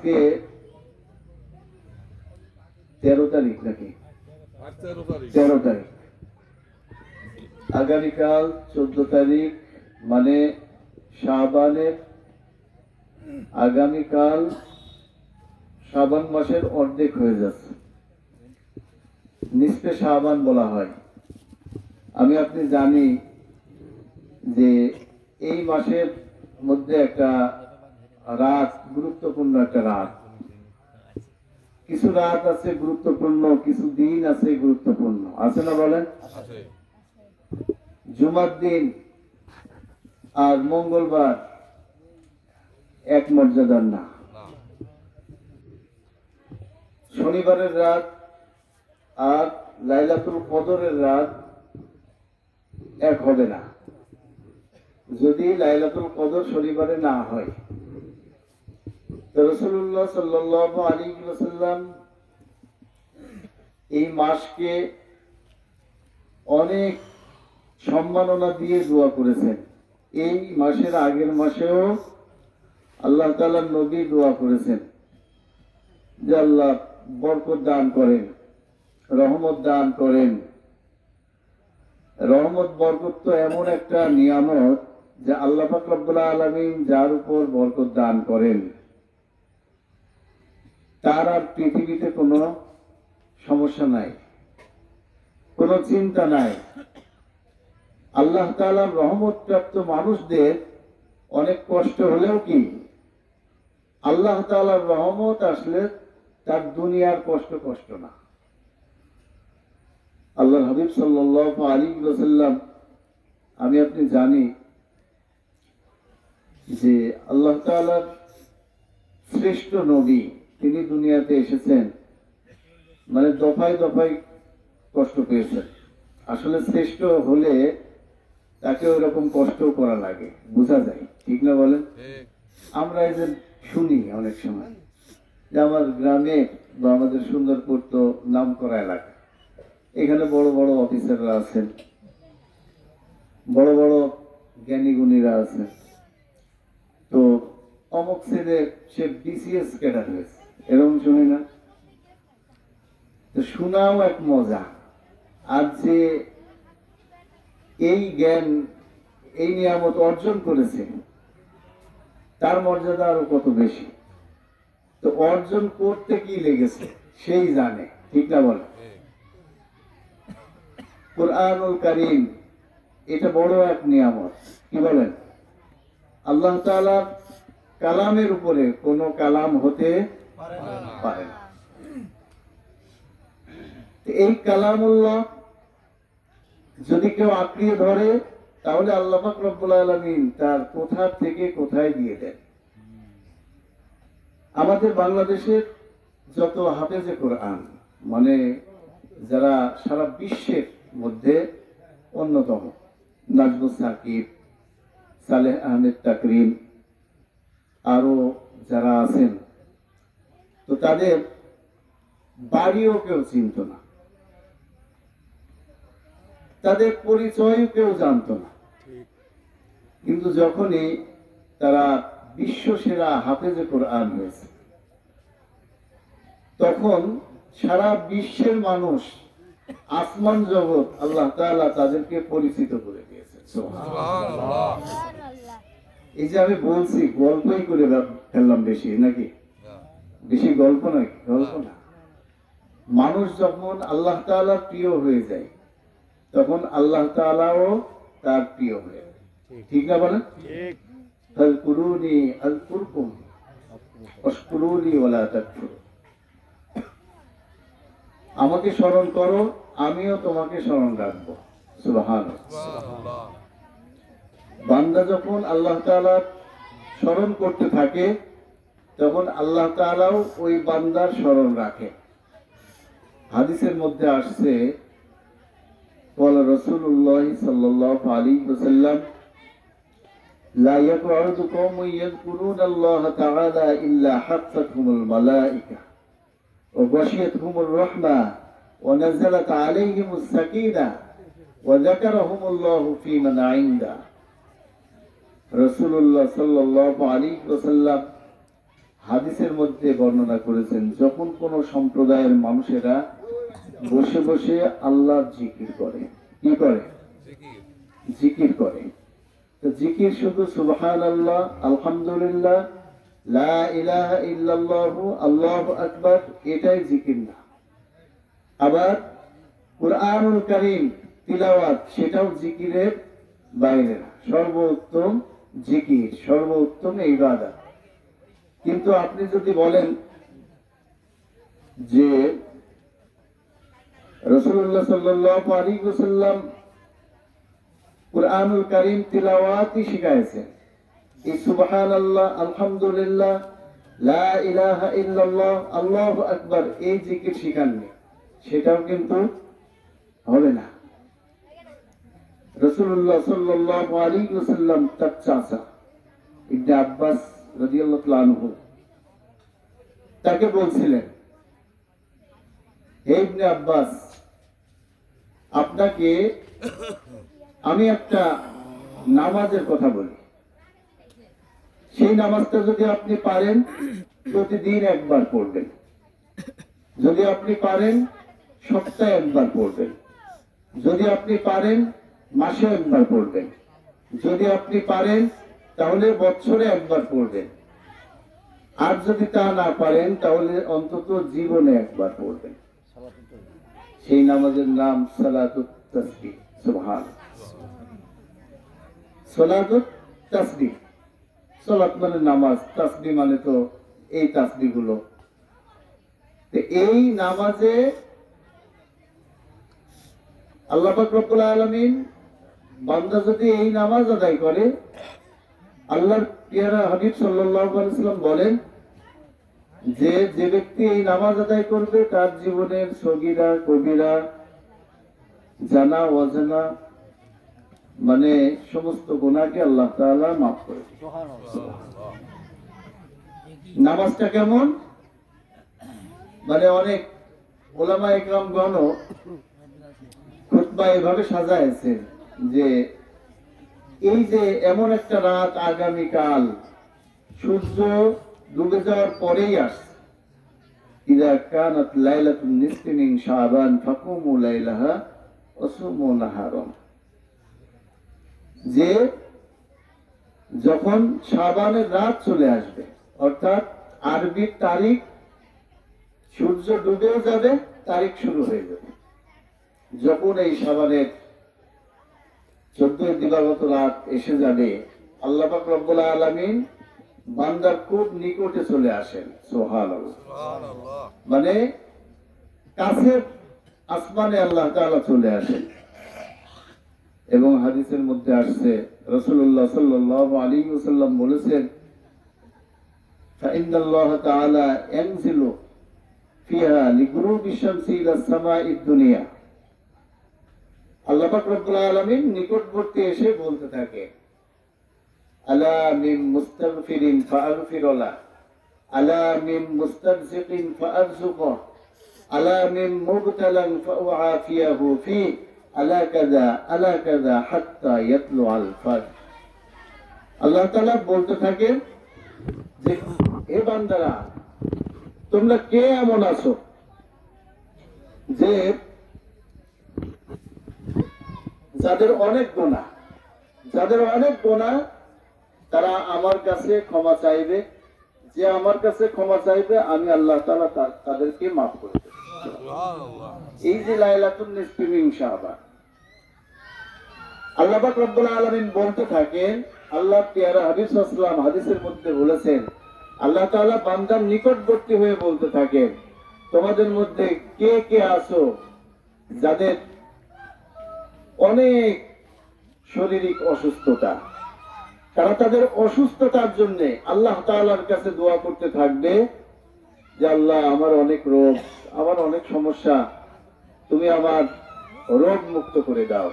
আজকে 13 তারিখ নাকি? 13 তারিখ। আগামীকাল 14 তারিখ, মানে শাবানের আগামীকাল শাবান মাসের অর্ধেক হয়ে যাচ্ছে। নিসফে শাবান বলা হয়। আমি আপনি জানি যে এই মাসের মধ্যে একটা রাত, গুরুত্বপূর্ণ একটা রাত। কিছু রাত আছে গুরুত্বপূর্ণ, কিছু দিন আছে গুরুত্বপূর্ণ, আছে না বলেন? জুমার দিন আর মঙ্গলবার এক মর্যাদার না। শনিবারের রাত আর লাইলাতুল কদরের রাত এক হবে না, যদি লাইলাতুল কদর শনিবারে না হয়। রাসূলুল্লাহ সাল্লাল্লাহু আলাইহি ওয়াসাল্লাম এই মাসকে অনেক সম্মাননা দিয়ে দোয়া করেছেন। এই মাসের আগের মাসেও আল্লাহ তাআলার নবী দোয়া করেছেন যে আল্লাহ বরকত দান করেন, রহমত দান করেন। রহমত বরকত তো এমন একটা নিয়ামত যে আল্লাহ পাক রব্বুল আলামিন যার উপর বরকত দান করেন তার আর পৃথিবীতে কোনো সমস্যা নাই, কোনো চিন্তা নাই। আল্লাহ তাআলার রহমত প্রাপ্ত মানুষদের অনেক কষ্ট হলেও কি আল্লাহ তাআলার রহমত আসলে তার দুনিয়ার কষ্ট না। আল্লাহর হাবিব সাল্লাল্লাহু আলাইহি ওয়াসাল্লাম, আমি আপনি জানি যে আল্লাহ তাআলার শ্রেষ্ঠ নবী, তিনি দুনিয়াতে এসেছেন, মানে দফায় দফায় কষ্ট পেয়েছেন। আসলে শ্রেষ্ঠ হলে তাকে ওরকম কষ্ট করা লাগে, বোঝা যায়, ঠিক না বলেন? আমরা এই যে শুনি অনেক সময় যে আমার গ্রামে বা আমাদের সুন্দরপুর তো নাম করা এলাকা, এখানে বড় বড় অফিসাররা আছেন, বড় বড় জ্ঞানী গুণীরা আছেন, তো অমুক ছেলে সে বিসিএস ক্যাডার হয়েছে, এরকম শুনি না? তো শোনাও এক মজা, আর যে এই জ্ঞান, এই নিয়ামত অর্জন করেছে তার মর্যাদা আরো কত বেশি। তো অর্জন করতে কি লেগেছে সেই জানে, ঠিক না বলে? কুরআনুল কারীম এটা বড় এক নিয়ামত, কি বলেন? আল্লাহ তাআলার কালামের উপরে কোনো কালাম হতে পারে না। এই কালামুল্লাহ যদি কেউ আঁকড়িয়ে ধরে তাহলে আল্লাহ পাক রব্বুল আলামিন তার কোথা থেকে কোথায় দিয়ে দেন। আমাদের বাংলাদেশের যত হাফেজে কোরআন, মানে যারা সারা বিশ্বের মধ্যে অন্যতম, নাজমুস সাকিব, সালেহ আহমেদ তাকরিম, আরো যারা আছেন, তো তাদের বাড়িও কেউ চিনত না, তাদের পরিচয়ও কেউ জানত না। কিন্তু যখনই তারা বিশ্ব সেরা হাফেজে কোরআন হয়েছে, তখন সারা বিশ্বের মানুষ, আসমান জগৎ, আল্লাহ তাআলা তাদেরকে পরিচিত করে দিয়েছে। সুবহানাল্লাহ। এই যে আমি বলছি, গল্পই করে ফেললাম বেশি নাকি? বেশি গল্প নাকি? গল্প না। মানুষ যখন আল্লাহ তাআলার প্রিয় হয়ে যায় তখন আল্লাহ তাআলাও তার প্রিয় হয়ে যায়, ঠিক না বলেন? ঠিক। ফাযকুরুনি আযকুরকুম ওয়াশকুরুনি ওয়ালা তাকফুরুন। আমাকে স্মরণ করো, আমিও তোমাকে স্মরণ রাখবো। সুবহানাল্লাহ। বান্দা যখন আল্লাহ তাআলার স্মরণ করতে থাকে তখন আল্লাহ তাআলাও ওই বান্দার স্মরণ রাখে। হাদিসের মধ্যে আসছে, قال رسول الله صلى الله عليه وسلم لا يقعد قوم يذكرون الله تعالى إلا حفتهم الملائكة وغشيتهم الرحمة ونزلت عليهم السكينة وذكرهم الله في من عنده। রাসূলুল্লাহ সাল্লাল্লাহু আলাইহি ওয়াসাল্লাম হাদিসের মধ্যে বর্ণনা করেছেন, যখন কোন সম্প্রদায়ের মানুষেরা বসে বসে আল্লাহর জিকির করে, কি করে? জিকির করে। তো জিকির শুধু সুবহানাল্লাহ, আলহামদুলিল্লাহ, লা ইলাহা ইল্লাল্লাহু, আল্লাহু আকবার, এটাই জিকির না। আবার কুরআনুল কারীম তিলাওয়াত, সেটাও জিকিরের বাইরে না। সর্বোত্তম জিকির, সর্বোত্তম ইবাদত। কিন্তু আপনি যদি বলেন যে রাসূলুল্লাহ সাল্লাল্লাহু আলাইহি ওয়াসাল্লাম কুরআনুল কারীম তিলাওয়াতই শিখাইছেন, এই সুবহানাল্লাহ, আলহামদুলিল্লাহ, লা ইলাহা ইল্লাল্লাহ, আল্লাহু আকবার, এই জিকির শিখাননি, সেটাও কিন্তু হবে না। রাসূলুল্লাহ সাল্লাল্লাহু আলাইহি ওয়াসাল্লাম তার চাচা ইবনে আব্বাস রাদিয়াল্লাহু তাআলা আনহু তাকে বলছিলেন, হে ইবনে আব্বাস, আপনাকে আমি একটা নামাজের কথা বলি, সেই নামাজটা যদি আপনি পারেন প্রতিদিন একবার পড়বেন, যদি আপনি পারেন সপ্তাহে একবার পড়বেন, যদি আপনি পারেন মাসে একবার পড়বেন, যদি আপনি পারেন তাহলে বছরে একবার পড়বেন, আর যদি তা না পারেন তাহলে অন্তত জীবনে একবার পড়বেন। সেই নামাজের নাম সালাতুত তাসবিহ। সুবহানাল্লাহ। সালাতুত তাসবিহ, সালাত মানে নামাজ, তাসবিহ মানে তো এই তাসবিহ গুলো। এই নামাজে আল্লাহ পাক রব্বুল আলামিন, বান্দা যদি এই নামাজ আদায় করে, আল্লাহর পিয়ারা হাবিব সাল্লাল্লাহু আলাইহি ওয়াসাল্লাম বলেন যে যে ব্যক্তি এই নামাজ আদায় করবে তার জীবনের সগীরা কবিরা, জানা অজানা, মানে সমস্ত গুনাহকে আল্লাহ তাআলা মাফ করে দেন। নামাজটা কেমন? মানে অনেক উলামায়ে কেরামগণ খুতবা এভাবে সাজাইছে যে এই যে এমন একটা রাত আগামীকাল সূর্য ডুবে যাওয়ার পরেই আসছে, ইযা কানাত লাইলাতুন নিসফি মিন শাবান ফাকুমু লাইলাহা ওয়া সুমু নাহারা, যে যখন শাবানের রাত চলে আসবে, অর্থাৎ আরবি তারিখ, সূর্য ডুবেও যাবে, তারিখ শুরু হয়ে যাবে, যখন এই শাবানের 14 দিবাগত রাত এসে যাবে, আল্লাহ পাক রব্বুল আলামিন বান্দার খুব নিকটে চলে আসেন। সুবহানাল্লাহ। মানে কাছের আসমানে আল্লাহ তাআলা চলে আসেন। এবং হাদিসের মধ্যে আসছে, রাসূলুল্লাহ সাল্লাল্লাহু আলাইহি ওয়াসাল্লাম বলেছেন, ফাইন্নাল্লাহা তাআলা ইয়ানজিলু ফিহা লিগুরুবি শামসি ইলা সামাঈদ দুনিয়া। আল্লাহ পাক রব্বুল আলামিন নিকটবর্তী এসে বলতে থাকে, আলা মিন মুস্তাগফিরিন ফাআগফির লাহ, আলা মিন মুস্তারজিকিন ফাআরযুকহু, আলা মিন মুবতালান ফাউআফিয়াহু ফি, আলা কাযা হাত্তা ইয়াতলু আল ফজর। আল্লাহ তাআলা বলতে থাকে যে হে বান্দারা, তোমরা কে এমন আছো যে যাদের অনেক গুনাহ, তারা আমার কাছে ক্ষমা চাইবে, যে আমার কাছে ক্ষমা চাইবে আমি আল্লাহ তাআলা তাদেরকে মাফ করে দেব। এই যে লাইলাতুন নিসফি মিন শাবান, আল্লাহ পাক রব্বুল আলামিন বলতে থাকেন, আল্লাহ পিয়ারা হাবিব সাল্লাল্লাহু আলাইহি ওয়াসাল্লাম হাদিসের মধ্যে বলেছেন, আল্লাহ তাআলা বান্দার নিকটবর্তী হয়ে বলতে থাকেন, তোমাদের মধ্যে কে কে আছো যাদের অনেক শারীরিক অসুস্থতা, তারা তাদের অসুস্থতার জন্য আল্লাহ তাআলার কাছে দোয়া করতে থাকবে যে আল্লাহ, আমার অনেক রোগ, আমার অনেক সমস্যা, তুমি আমার রোগ মুক্ত করে দাও।